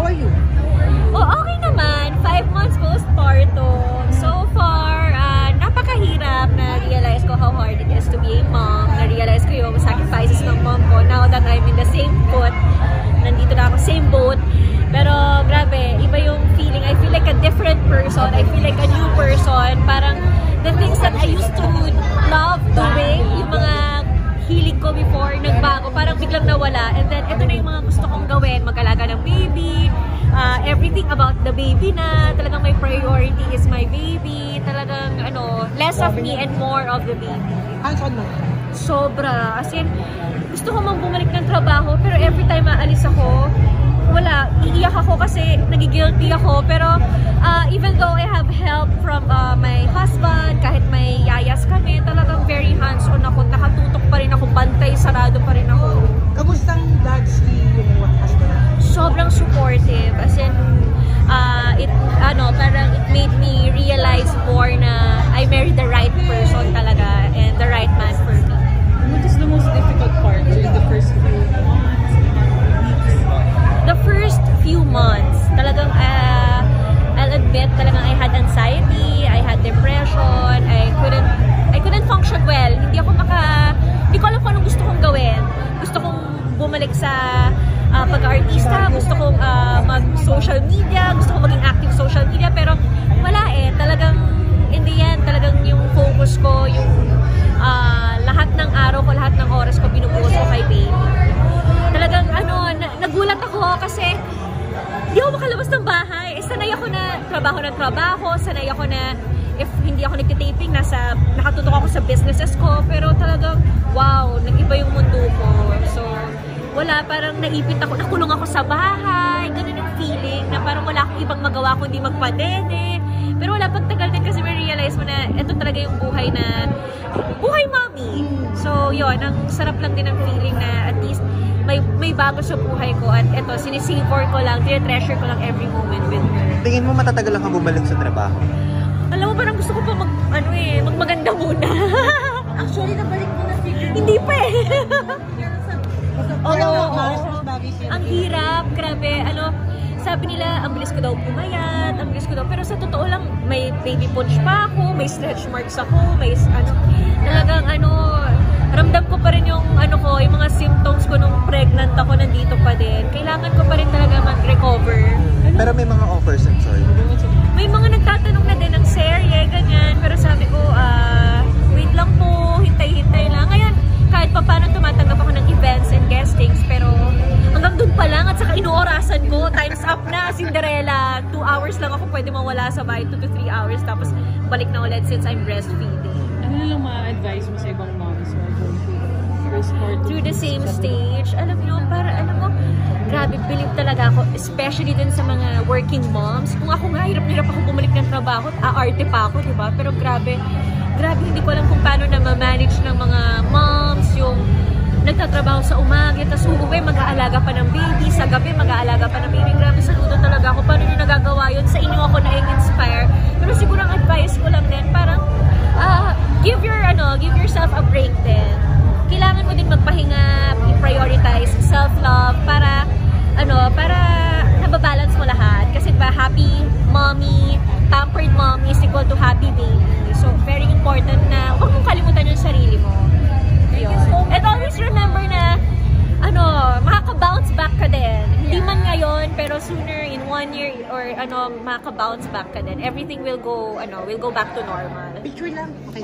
How are you? Oh, okay naman. 5 months postpartum. So far, napakahirap. Na-realize ko how hard it is to be a mom. Na-realize ko yung sacrifices ng mom ko. Now that I'm in the same boat, nandito na ako, same boat. Pero grabe, iba yung feeling. I feel like a different person. I feel like a new person. Parang the things that I used to love doing, yung mga hilig ko before, nagbago, parang biglang nawala. And then, ito na yung mga gusto kong gawin. Mag-alaga ng baby, everything about the baby na. Talagang my priority is my baby. Talagang, less of me and more of the baby. Hands-on mo? Sobra. As in, gusto ko mang bumalik ng trabaho, pero every time aalis ako, wala. Iiyak ako kasi nagigilty ako. Pero even though I have help from my husband, kahit may yayas kami, talagang very hands-on ako. Nakatutok pa rin ako, bantay, sarado pa rin ako. Kamustang dad's yung husband? Sobrang supportive. As in, parang it made me realize more na I married the right person talaga and the right man for me. What is the most difficult part during the first few months? The first few months, talagang I'll admit, talagang I had anxiety, I had depression, I couldn't function well. Hindi ko alam kung anong gusto kong gawin. Gusto kong bumalik sa pag-artista, gusto kong mag-social media, gusto kong maging active social media, pero wala talagang in the end, talagang yung focus ko, yung lahat ng araw ko, lahat ng oras ko binubuhos ko kay baby. Talagang nagulat ako kasi hindi ako makalabas ng bahay. Sanay ako na trabaho, sanay ako na if hindi ako nagtitaping, nakatutok ako sa businesses ko, pero talagang wow, nag-iba yung mundo ko. So, wala, parang naipit ako, nakulong ako sa bahay, ganun yung feeling na parang wala akong ibang magawa kundi magpadede. Pero wala, pagtagal din kasi may realize mo na ito talaga yung buhay mommy. So, yun, ang sarap lang din ang feeling na at least may bago sa buhay ko at ito, sinisavor ko lang, treasure ko lang every moment with her. Tingin mo matatagal lang kang bumalik sa trabaho? Alam mo, parang gusto ko pa magmaganda muna. Actually, nabalik mo na figure. Hindi pa Oo. Ang hirap, grabe. Sabi nila, ang bilis ko daw pumayat, pero sa totoo lang, may baby punch pa ako, may stretch marks ako, may talagang ramdam ko pa rin yung yung mga symptoms ko nung pregnant ako, nandito pa din. Kailangan ko pa rin talaga mag-recover. Pero may mga offers and sorry. May mga nagtatanong na din ng serye, ganyan, pero sabi ko, wait lang po, hintay-hintay lang. Ngayon, kahit pa paano tumatanggap ako ng events and guestings, pero hanggang dun pa lang at saka inuorasan ko, time's up na, Cinderella. 2 hours lang ako pwede mawala sa bahay, 2 to 3 hours, tapos balik na ulit since I'm breastfeeding. Ano lang ma-advise mo sa ibang moms who are going through the same stage? Alam mo, grabe, believe talaga ako, especially dun sa mga working moms. Kung ako nga, hirap-hirap ako bumalik ng trabaho at aarte pa ako, diba? Pero grabe, hindi ko alam kung paano na ma-manage ng mga moms, yung nagtatrabaho sa umaga, tapos uuwi, mag-aalaga pa ng baby, sa gabi, mag-aalaga pa ng baby. Grabe, saludo talaga ako. Paano nyo nagagawa yun? Sa inyo ako na-inspire. Pero siguro ang advice ko lang din, parang, give yourself a break din. Kailangan mo din magpahinga, i-prioritize self-love para nababalance mo lahat. Kasi happy mommy, pampered mommy is equal to happy baby. So, very important na huwag mong kalimutan yung sarili mo. And always remember na, makaka-bounce back ka din. Hindi man ngayon, pero sooner in 1 year or makaka-bounce back ka din. Everything will go back to normal. Picture lang. Okay.